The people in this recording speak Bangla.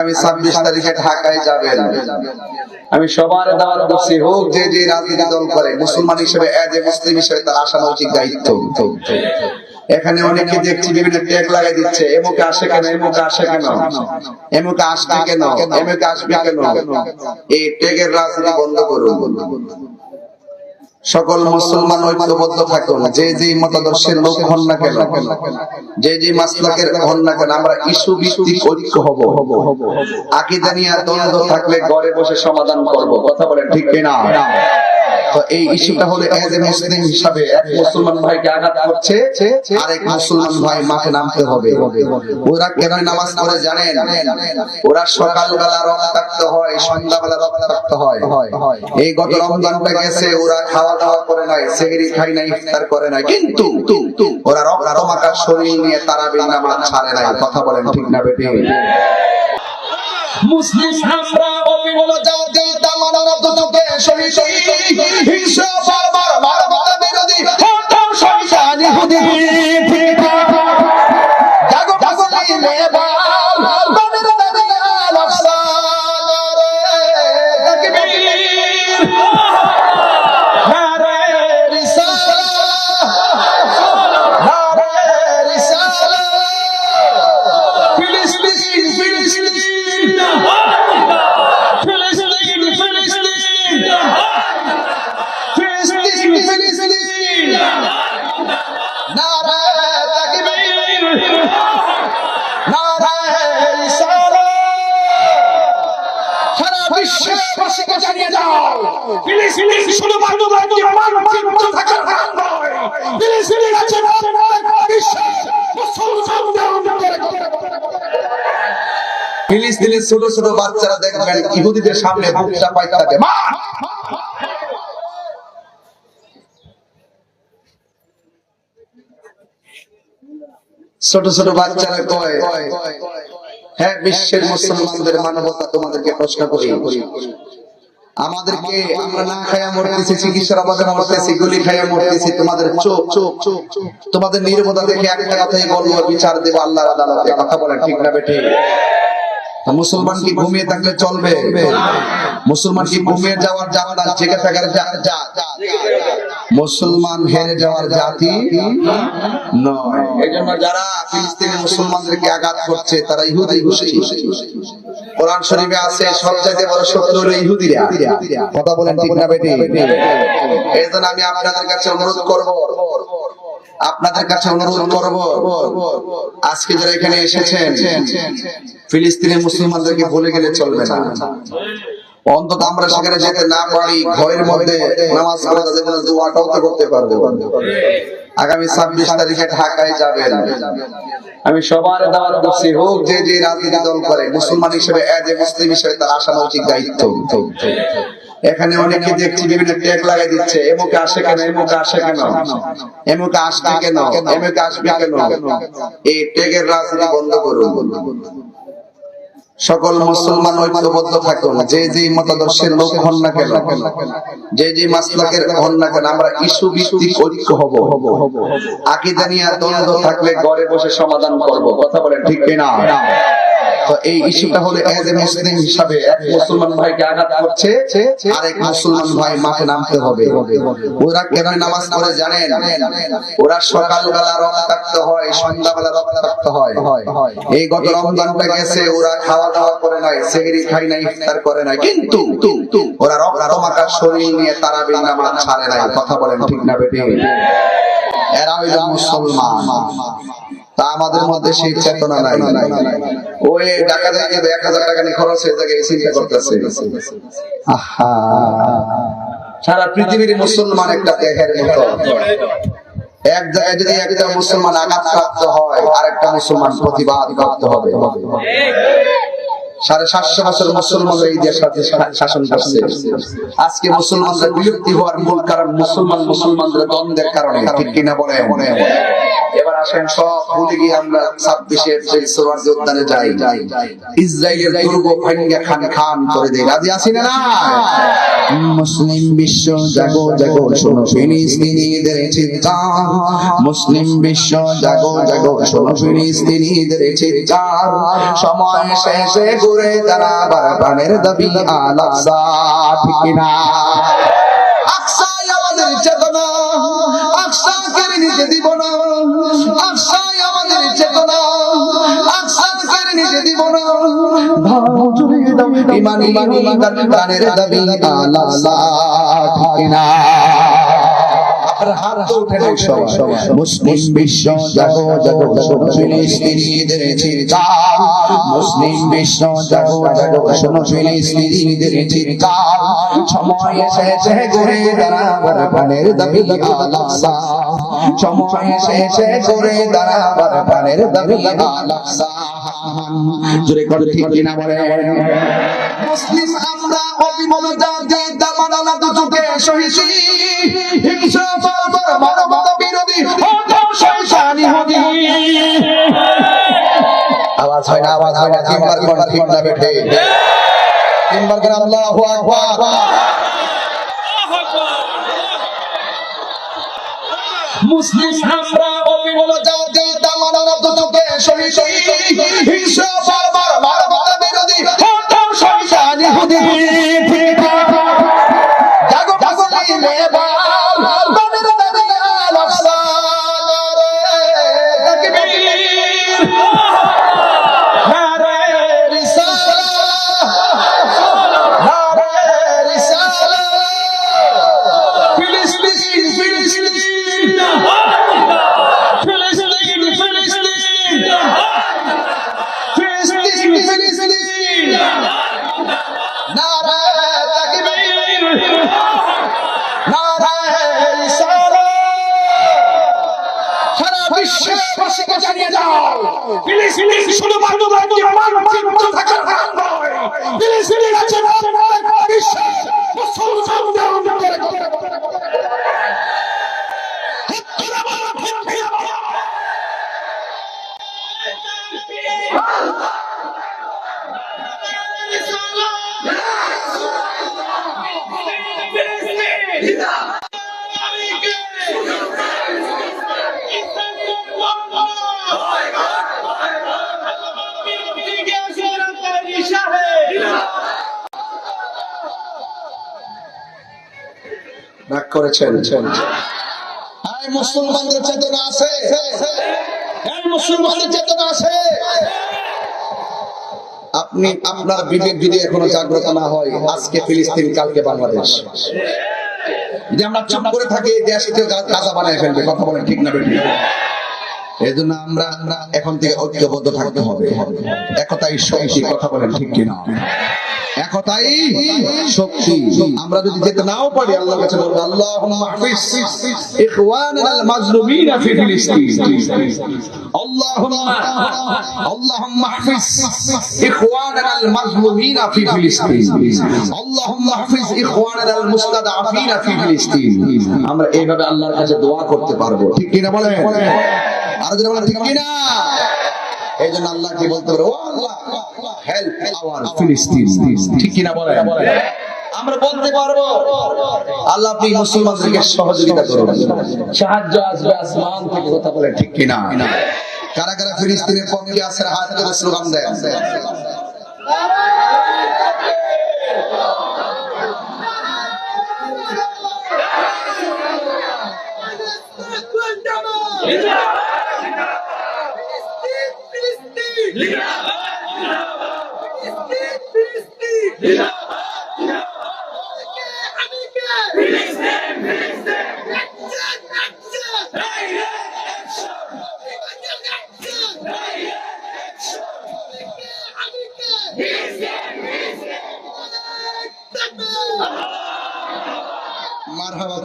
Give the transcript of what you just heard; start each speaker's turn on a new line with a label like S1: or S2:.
S1: আমি 26 তারিখে ঢাকায় যাবেন। আমি সবার দাওয়াত করছি, হোক যে যে রাজনীতি দল করে, মুসলমান হিসেবে এজ এ মুসলিম হিসেবে তার আসা উচিত দায়িত্ব। এখানে অনেকে দেখছি বিভিন্ন ট্যাগ লাগাই দিচ্ছে, এমুকে আসে কেন, এমুকে আসে কেন, এমুকে আসবে কেন, এমুকে আসবে কেন। এই ট্যাগের রাজনীতি বন্ধ করুন। সকল মুসলমান ঐক্যবদ্ধ থাকুন, যে যে মতাদর্শের লোক হন না কেন, যে যে মাসলাকের হন না কেন, আমরা ইস্যু ভিত্তিক ঐক্য হব। আকীদা নিয়ে দ্বন্দ্ব থাকলে ঘরে বসে সমাধান করব। কথা বলেন ঠিক কিনা? তো এই ইস্যুটা হলো এজ এ মুসলিম হিসাবে এক মুসলমান ভাইকে আঘাত করছে, আরেক মুসলমান ভাই মাঠে নামতে হবে। ওরা কেন নামাজ পড়ে জানেন? ওরা সকালবেলা রক্তাক্ত হয়, সন্ধ্যাবেলা রক্তাক্ত হয়। এই গত রমজানটা গেছে, ওরা খাওয়া দাওয়া করে নাই, সেহরি খাই নাই, ইফতার করে নাই, কিন্তু ওরা রক্তমাখা শরীর নিয়ে তারাবির নামাজ ছাড়ে নাই। কথা বলেন ঠিক না বেটি? মুসলিম আমরা অবিরত জাতি তামান্না দুটোকে শহীদ হিংসা বারবার মানবতা বিরোধী হত্যা শয়তান ইহুদি জাগো জাগো লেবাল বানের দালাল আফসানারে তাকবীর নারে রিসালাত নারে রিসালাত ফিলিস্তিন ফিলিস্তিন ফিলিস্তিনের ছোট ছোট বাচ্চারা দেখবেন ইহুদিদের সামনে বুকটা পাইতে থাকে, ছোট ছোট বাচ্চারা কয়, হ্যাঁ বিশ্বের মুসলমানদের মানবতা তোমাদেরকে প্রশ্ন করি, আমাদেরকে আমরা না খাইয়া মরতেছি, চিকিৎসার অভাবে মরতেছি, গুলি খাইয়া মরতেছি, তোমাদের চোখ তোমাদের নির্বোধতা দেখে একটা কথাই বলবো, বিচার দেব আল্লাহর আদালতে। কথা বলেন ঠিক না বেটি? মুসলমান কি ঘুমিয়ে থাকলে চলবে? মুসলমান কি ঘুমিয়ে যাওয়ার জাত না, জেগে থাকার জাত? মুসলমান হেরে যাওয়ার জাতি নয়। এইজন্য যারা ফিলিস্তিনি মুসলমানদেরকে আঘাত করছে তারা ইহুদি গোষ্ঠী। কোরআন শরীফে আছে সবচেয়ে বড় শত্রু হলো ইহুদিরা। কথা বলেন ঠিক না বেটি? এইজন্য আমি আপনাদের কাছে অনুরোধ করব, আজকে যারা এখানে এসেছেন ফিলিস্তিনের মুসলমানদেরকে ভুলে গেলে চলবে না। অন্তত আমরা সেখানে যেতে না পারি, ঘরের মধ্যে নামাজ পড়ে তাদের জন্য দোয়াটাও তো করতে পারবো। আগামী 26 তারিখে ঢাকায় যাবেন। আমি সবার দাওয়াত করছি, হোক যে যে রাজনীতি দল করে, মুসলমান হিসেবে এজ এ মুসলিম হিসেবে তার আসা উচিত দায়িত্ব। এখানে অনেকে দেখছি বিভিন্ন ট্যাগ লাগাই দিচ্ছে, এমুকে আসে কেন, এমুকে আসে কেন, এমুকে আসবে কেন, এমুকে আসবে কেন। এই ট্যাগের রাজনীতি বন্ধ করুন। সকল মুসলমান ঐক্যবদ্ধ থাকুন, যে যে মতাদর্শের লোক হন না কেন, যে যে মাসলাকের হন না কেন, আমরা ইস্যু ভিত্তিক ঐক্য হব। আকীদা নিয়ে দ্বন্দ্ব থাকলে ঘরে বসে সমাধান করব। কথা বলেন ঠিক কিনা? তো এই ইস্যুটা হলো এজ এ মুসলিম হিসাবে এক মুসলমান ভাইকে আঘাত করছে, আরেক মুসলমান ভাই মাঠে নামতে হবে। ওরা কেন নামাজ পড়ে জানেন? ওরা সকালবেলা রক্তাক্ত হয়, সন্ধ্যাবেলা রক্তাক্ত হয়। এই গত রমজানটা গেছে, ওরা খাওয়া দাওয়া করে নাই, সেহরি খাই নাই, ইফতার করে নাই, কিন্তু ওরা রক্তমাখা শরীর নিয়ে তারাবির নামাজ ছাড়ে নাই। কথা বলেন ঠিক না বেটি? এরা হইল মুসলমান। তা আমাদের মধ্যে সেই চেতনা নাই। ওই টাকা থেকে 1000 টাকা নিয়ে খরচ হয়ে যায়, চিন্তা করতেছে। আহা, সারা পৃথিবীর মুসলমান একটা দেহের মতো। এক জায়গায় যদি একটা মুসলমান আঘাতপ্রাপ্ত হয়, আরেকটা মুসলমান প্রতিবাদ করতে হবে। 750 বছর মুসলমানরা এই দেশ শাসন করছে। আজকে মুসলমানরা বিলুপ্তি হওয়ার মূল কারণ মুসলমানদের দ্বন্দ্বের কারণে। ঠিক কিনা বলে? এবার আসেন সব ভুলে গিয়ে আমরা 26 এপ্রিল সোহরাওয়ার্দী উদ্যানে যাই, ইসরায়েলের দুর্গ ভাঙ্গা খান খান করে দেয়। রাজি আছি না? মুসলিম বিশ্ব জাগো জাগো শোনো ফিলিস্তিনিদের চিৎকার, মুসলিম বিশ্ব জাগো জাগো শোনো ফিলিস্তিনিদের চিৎকার, সময় শেষে ঘুরে দাঁড়াবার প্রাণের দাবি আল আকসা। ঠিক না? আকসাই আমাদের চেতনা, আকসাকে নিতে দিব না, আকসাই আমাদের চেতনা, আকসাকে নিতে দিব না। ভালো জুড়ে দাও ইমানি প্রাণের দাবি আল আকসা। ঠিক না? মুসলিম বিশ্ব জাগো জাগো শোনো ফিলিস্তিনিদের চিৎকার, মুসলিম বিশ্ব জাগো জাগো শোনো ফিলিস্তিনিদের চিৎকার, সময় এসেছে ঘুরে দাঁড়াবার প্রাণের দাবি আল আকসা, সময় এসেছে ঘুরে দাঁড়াবার প্রাণের দাবি আল আকসা। জোরে করে ঠিক কিনা বলে? মুসলিম আমরা অবিমল জাতি দামাদানা দুচোখে সহিষ্ণু হিংসা বারবার মানবতা বিরোধী হতো শয়তানি হদি। আওয়াজ হয় না, আওয়াজ হয় না, তিনবার কোন ঠিক না বেঠে, তিনবার কোন আল্লাহু আকবার। মুসলিম আমরা অবিমল জাতি দামাদানা দুচোখে সহিষ্ণু হিংসা বারবার মানবতা বিরোধী হতো শয়তানি হদি। জাগো জাগো দিলে বাল প্রাণের দাবি আল আকসা। তাকবীর নারে রিসালাত, নারে রিসালাত। ফিলিস্তিন ফিলিস্তিন ফিলিস্তিন ফিলিস্তিন ফিলিস্তিন, নারে তাকবীর, নারে রিসালাত। সারা বিশ্ববাসীকে জানিয়ে দাও ফিলিস্তিন শুধুমাত্র একটি মানচিত্র থাকার নাম নয়, ফিলিস্তিন আছে বিশ্বের মুসলমানদের অন্তরে। রাগ করেছেন? এই মুসলমানদের চেতনা আছে, এই মুসলমানদের চেতনা আছে। আপনি আপনার বিবেক যদি এখনো জাগ্রত না হয়, আজকে ফিলিস্তিন কালকে বাংলাদেশ। যদি আমরা চুপ করে থাকি, দেশকে গাজা বানায় ফেলবে। কথা বলেন ঠিক না বেঠিক? এই জন্য আমরা এখন থেকে ঐক্যবদ্ধ থাকতে হবে। একতাই শক্তি। কথা বলেন ঠিক কিনা? একতাই শক্তি। আমরা যদি যেতে নাও পারি, আল্লাহর কাছে বলবো আল্লাহুম্মা হাফিজ ইখওয়ানাল মাজলুমিনা ফি ফিলিস্তিন, আল্লাহুম্মা হাফিজ ইখওয়ানাল মাজলুমিনা ফি ফিলিস্তিন, আল্লাহুম্মা হাফিজ ইখওয়ানাল মুস্তাদআফিনা ফি ফিলিস্তিন। আমরা এইভাবে আল্লাহর কাছে দোয়া করতে পারবো। ঠিক কিনা বলেন? আর যদি বলেন ঠিক কিনা? এই জন্য আল্লাহ কি বলতে পারে? ও আল্লাহ, হেল্প আওয়ার ফিলিস্তিন। ঠিক কিনা বলেন? আমরা বলতে পারবো আল্লাহ আপনি মুসলমানদেরকে সহযোগিতা করুন, সাহায্য আসবে আসমান থেকে। কথা বলেন ঠিক কিনা? কারা কারা ফিলিস্তিনের পক্ষে আছে হাত তুলে স্লোগান দেন। মারহাবা।